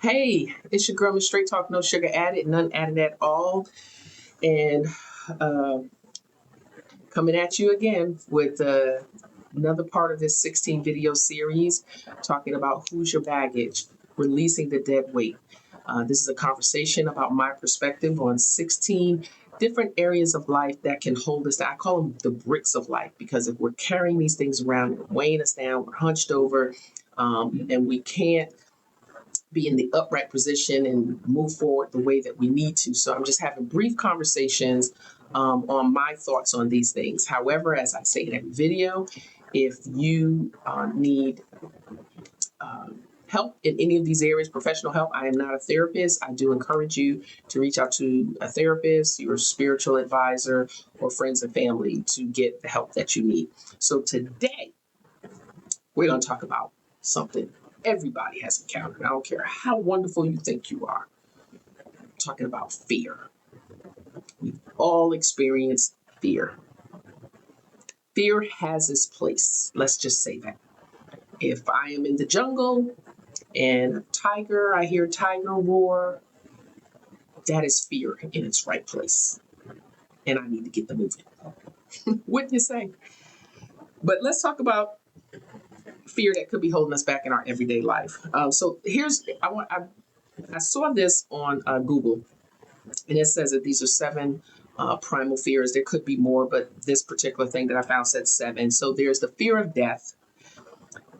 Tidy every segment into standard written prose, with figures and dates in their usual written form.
Hey, it's your girl, Miss Straight Talk, no sugar added, none added at all. And uh, coming at you again with another part of this 16 video series talking about who's your baggage, releasing the dead weight. This is a conversation about my perspective on 16 different areas of life that can hold us down. I call them the bricks of life because if we're carrying these things around, they're weighing us down, we're hunched over, and we can't be in the upright position and move forward the way that we need to. So I'm just having brief conversations on my thoughts on these things. However, as I say in every video, if you need help in any of these areas, professional help, I am not a therapist. I do encourage you to reach out to a therapist, your spiritual advisor, or friends and family to get the help that you need. So today, we're going to talk about something everybody has encountered. I don't care how wonderful you think you are. I'm talking about fear. We've all experienced fear. Fear has its place. Let's just say that. If I am in the jungle and I hear tiger roar, that is fear in its right place. And I need to get the moving. What do you say? But let's talk about fear that could be holding us back in our everyday life. I saw this on Google, and it says that these are seven primal fears. There could be more, but this particular thing that I found said seven. So there's the fear of death,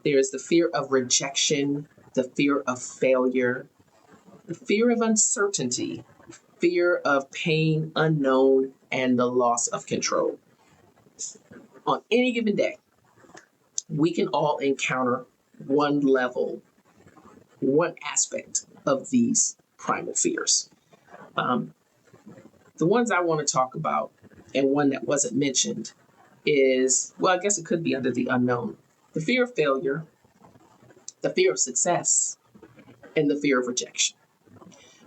there's the fear of rejection, the fear of failure, the fear of uncertainty, fear of pain unknown, and the loss of control. On any given day, we can all encounter one level, one aspect of these primal fears. The ones I want to talk about, and one that wasn't mentioned, is, well, I guess it could be under the unknown. The fear of failure, the fear of success, and the fear of rejection.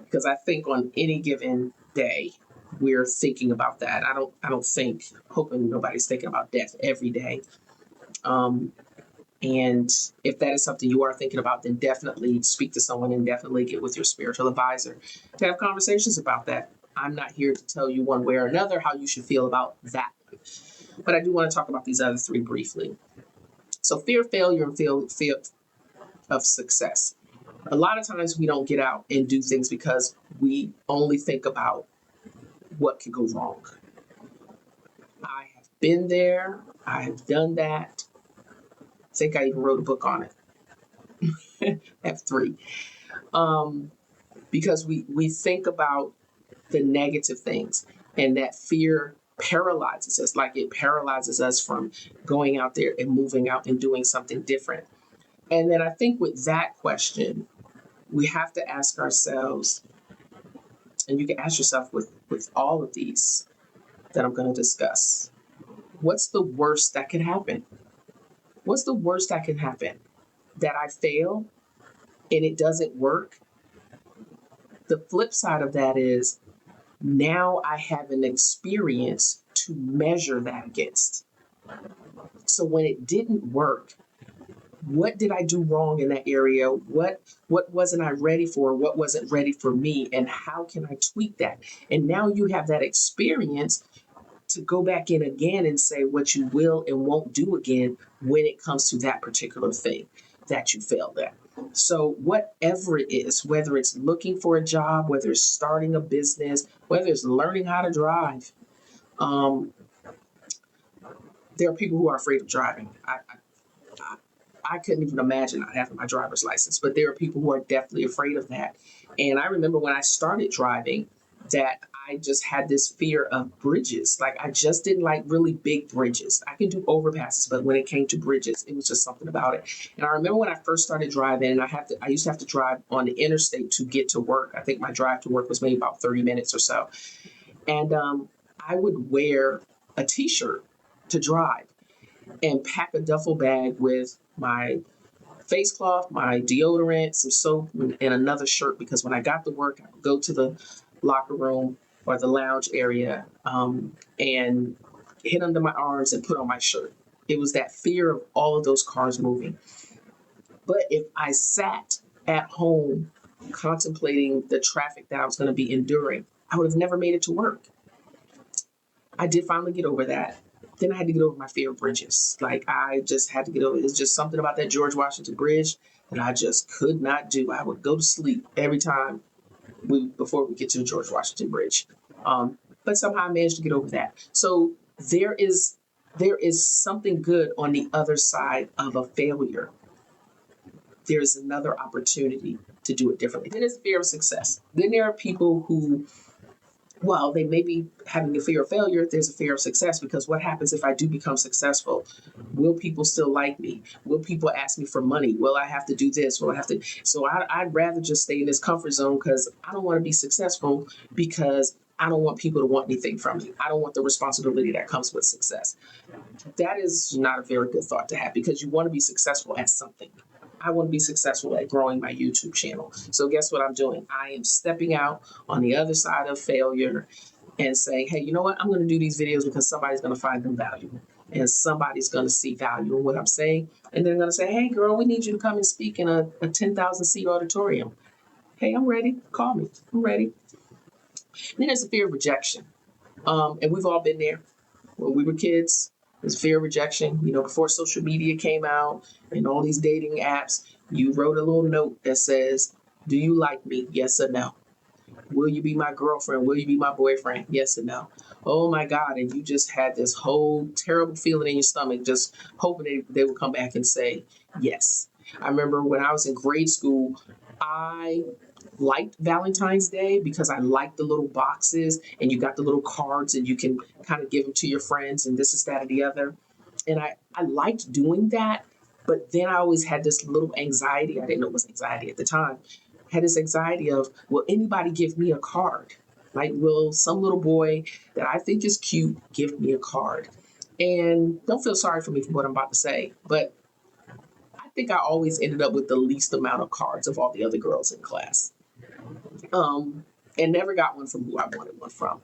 Because I think on any given day, we're thinking about that. Hoping nobody's thinking about death every day. And if that is something you are thinking about, then definitely speak to someone and definitely get with your spiritual advisor to have conversations about that. I'm not here to tell you one way or another how you should feel about that. But I do want to talk about these other three briefly. So fear of failure and fear of success. A lot of times we don't get out and do things because we only think about what could go wrong. I have been there. I have done that. I think I even wrote a book on it. I have three. Because we think about the negative things, and that fear paralyzes us, like it paralyzes us from going out there and moving out and doing something different. And then I think with that question, we have to ask ourselves, and you can ask yourself with all of these that I'm going to discuss, what's the worst that could happen? What's the worst that can happen? That I fail and it doesn't work? The flip side of that is now I have an experience to measure that against. So when it didn't work, what did I do wrong in that area? What wasn't I ready for? What wasn't ready for me? And how can I tweak that? And now you have that experience to go back in again and say what you will and won't do again when it comes to that particular thing that you failed at. So whatever it is, whether it's looking for a job, whether it's starting a business, whether it's learning how to drive, there are people who are afraid of driving. I couldn't even imagine not having my driver's license, but there are people who are definitely afraid of that. And I remember when I started driving that I just had this fear of bridges. Like I just didn't like really big bridges. I can do overpasses, but when it came to bridges, it was just something about it. And I remember when I first started driving, and I used to have to drive on the interstate to get to work. I think my drive to work was maybe about 30 minutes or so. And I would wear a t-shirt to drive and pack a duffel bag with my face cloth, my deodorant, some soap, and another shirt, because when I got to work, I would go to the locker room or the lounge area and hit under my arms and put on my shirt. It was that fear of all of those cars moving. But if I sat at home contemplating the traffic that I was going to be enduring, I would have never made it to work. I did finally get over that. Then I had to get over my fear of bridges. Like I just had to get over it. It's just something about that George Washington Bridge that I just could not do. I would go to sleep every time before we get to the George Washington Bridge. But somehow I managed to get over that. So there is something good on the other side of a failure. There's another opportunity to do it differently. Then there's fear of success. Then there are people who, well, they may be having a fear of failure. There's a fear of success, because what happens if I do become successful? Will people still like me? Will people ask me for money? Will I have to do this? Will I have to? So I'd rather just stay in this comfort zone, because I don't want to be successful, because I don't want people to want anything from me. I don't want the responsibility that comes with success. That is not a very good thought to have, because you want to be successful at something. I want to be successful at growing my YouTube channel. So guess what I'm doing? I am stepping out on the other side of failure and saying, hey, you know what? I'm going to do these videos because somebody's going to find them valuable, and somebody's going to see value in what I'm saying. And they're going to say, hey, girl, we need you to come and speak in a 10,000 seat auditorium. Hey, I'm ready. Call me. I'm ready. And then there's the fear of rejection. And we've all been there. When we were kids, there's fear of rejection. Before social media came out and all these dating apps, you wrote a little note that says, do you like me? Yes or no? Will you be my girlfriend? Will you be my boyfriend? Yes or no? Oh my God. And you just had this whole terrible feeling in your stomach, just hoping they would come back and say yes. I remember when I was in grade school, I liked Valentine's Day because I liked the little boxes, and you got the little cards and you can kind of give them to your friends and this is that or the other. And I liked doing that. But then I always had this little anxiety. I didn't know it was anxiety at the time. I had this anxiety of, will anybody give me a card? Like, will some little boy that I think is cute give me a card? And don't feel sorry for me for what I'm about to say, but I think I always ended up with the least amount of cards of all the other girls in class. And never got one from who I wanted one from.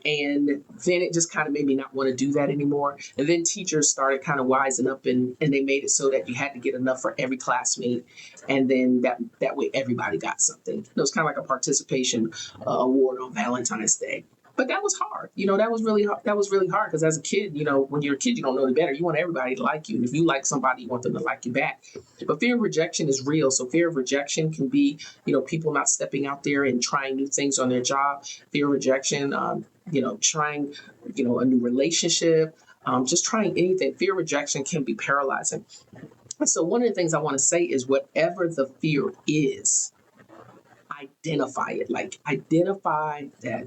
And then it just kind of made me not want to do that anymore. And then teachers started kind of wising up, and they made it so that you had to get enough for every classmate. And then that way everybody got something. It was kind of like a participation award on Valentine's Day. But that was hard. That was really hard. That was really hard, because as a kid, when you're a kid, you don't know any better. You want everybody to like you. And if you like somebody, you want them to like you back. But fear of rejection is real. So fear of rejection can be, people not stepping out there and trying new things on their job. Fear of rejection, trying, a new relationship, just trying anything. Fear of rejection can be paralyzing. And so one of the things I want to say is, whatever the fear is, identify it. Like, identify that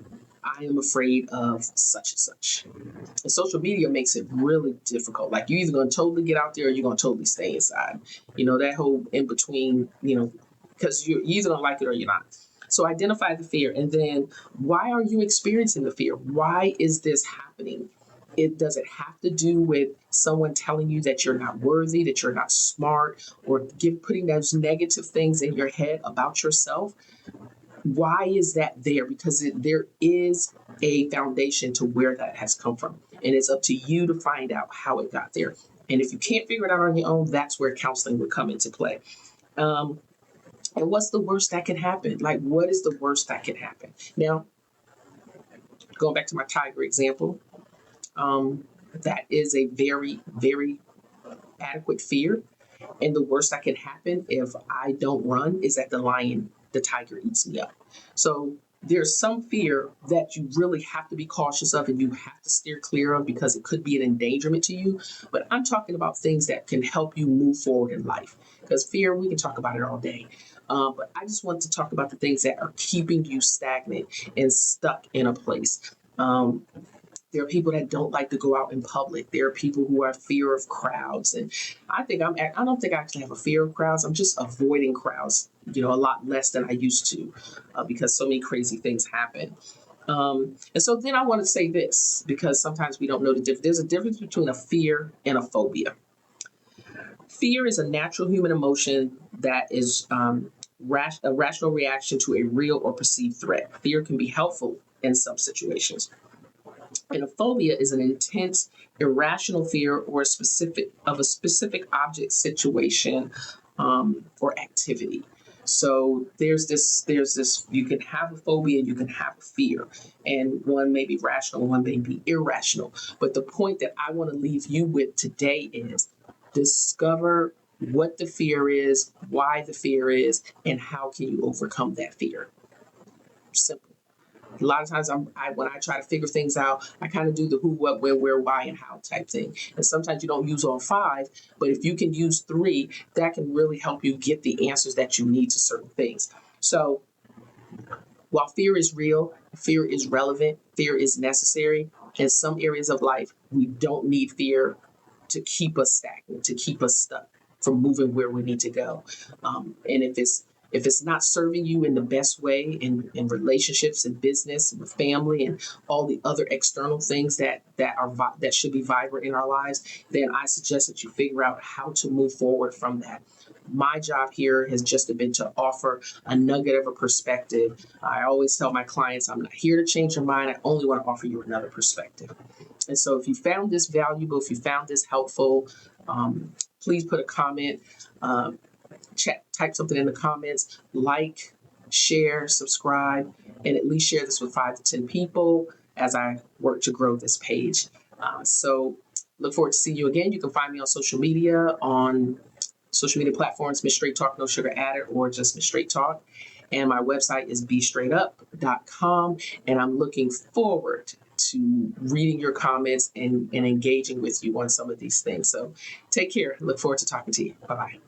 I am afraid of such and such. And social media makes it really difficult. Like, you're either going to totally get out there or you're going to totally stay inside. That whole in between, because you're either going to like it or you're not. So identify the fear. And then, why are you experiencing the fear? Why is this happening? Does it have to do with someone telling you that you're not worthy, that you're not smart, or putting those negative things in your head about yourself? Why is that there? Because there is a foundation to where that has come from. And it's up to you to find out how it got there. And if you can't figure it out on your own, that's where counseling would come into play. And what's the worst that can happen? Like, what is the worst that can happen? Now, going back to my tiger example, that is a very, very adequate fear. And the worst that can happen if I don't run is that the tiger eats me up. So there's some fear that you really have to be cautious of and you have to steer clear of, because it could be an endangerment to you. But I'm talking about things that can help you move forward in life, because fear, we can talk about it all day. But I just want to talk about the things that are keeping you stagnant and stuck in a place. There are people that don't like to go out in public. There are people who have fear of crowds. And I don't think I actually have a fear of crowds. I'm just avoiding crowds, a lot less than I used to, because so many crazy things happen. And so then I want to say this, because sometimes we don't know the difference. There's a difference between a fear and a phobia. Fear is a natural human emotion that is a rational reaction to a real or perceived threat. Fear can be helpful in some situations. And a phobia is an intense, irrational fear or of a specific object, situation, or activity. So there's this, you can have a phobia, you can have a fear, and one may be rational, one may be irrational. But the point that I want to leave you with today is discover what the fear is, why the fear is, and how can you overcome that fear. Simple. A lot of times when I try to figure things out, I kind of do the who, what, where, why, and how type thing. And sometimes you don't use all five, but if you can use three, that can really help you get the answers that you need to certain things. So while fear is real, fear is relevant, fear is necessary. In some areas of life, we don't need fear to keep us stagnant, to keep us stuck from moving where we need to go. And if it's not serving you in the best way in relationships and business and with family and all the other external things that should be vibrant in our lives, then I suggest that you figure out how to move forward from that. My job here has just been to offer a nugget of a perspective. I always tell my clients, I'm not here to change your mind. I only want to offer you another perspective. And so if you found this valuable, if you found this helpful, please put a comment, type something in the comments, like, share, subscribe, and at least share this with 5 to 10 people as I work to grow this page. So look forward to seeing you again. You can find me on social media platforms, Miss Straight Talk, no sugar added, or just Miss Straight Talk. And my website is bestraightup.com. And I'm looking forward to reading your comments and engaging with you on some of these things. So take care. Look forward to talking to you. Bye-bye.